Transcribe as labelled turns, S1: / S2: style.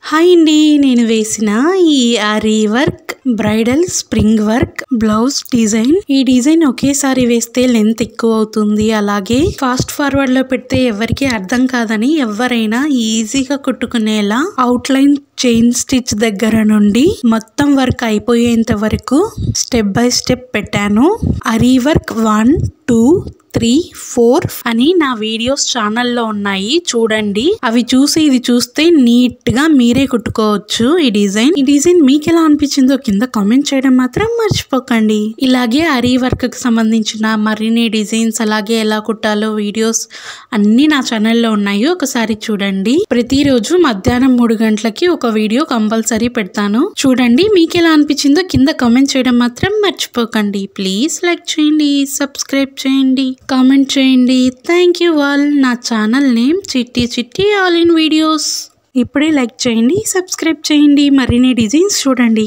S1: Hi అండి, నేను వేసిన ఈ ary work bridal spring work blouse design. ఈ డిజైన్ ఒకేసారి వేస్తే లెంత్ ఎక్కువ అవుతుంది, అలాగే ఫాస్ట్ ఫార్వర్డ్ లో పెడితే ఎవరికి అర్థం కాదని ఎవరైనా ఈజీగా కుట్టుకునేలా అవుట్ లైన్ చైన్ స్టిచ్ దగ్గర నుండి మొత్తం వర్క్ అయిపోయేంత వరకు స్టెప్ బై స్టెప్ పెట్టాను. ఆరీ వర్క్ 1, 2, 3, 4 అని నా వీడియోస్ ఛానల్లో ఉన్నాయి, చూడండి. అవి చూసి ఇది చూస్తే నీట్ గా మీరే కుట్టుకోవచ్చు. ఈ డిజైన్ మీకు ఎలా అనిపించిందో కింద కామెంట్ చేయడం మాత్రం మర్చిపోకండి. ఇలాగే ఆరీ వర్క్ కి సంబంధించిన మరిన్ని డిజైన్స్ అలాగే ఎలా కుట్టాలో వీడియోస్ అన్ని నా ఛానల్లో ఉన్నాయి, ఒకసారి చూడండి. ప్రతిరోజు మధ్యాహ్నం 3 గంటలకి ఒక వీడియో కంపల్సరీ పెడతాను, చూడండి. మీకు ఎలా అనిపించిందో కింద కామెంట్ చేయడం మాత్రం మర్చిపోకండి. ప్లీజ్ లైక్ చేయండి, సబ్స్క్రైబ్ చేయండి, కామెంట్ చేయండి. Thank you all. నా ఛానల్ నేమ్ చిట్టి ఆల్ ఇన్ వీడియోస్. ఇప్పుడే లైక్ చేయండి, సబ్స్క్రైబ్ చేయండి, మరిన్ని డిజైన్స్ చూడండి.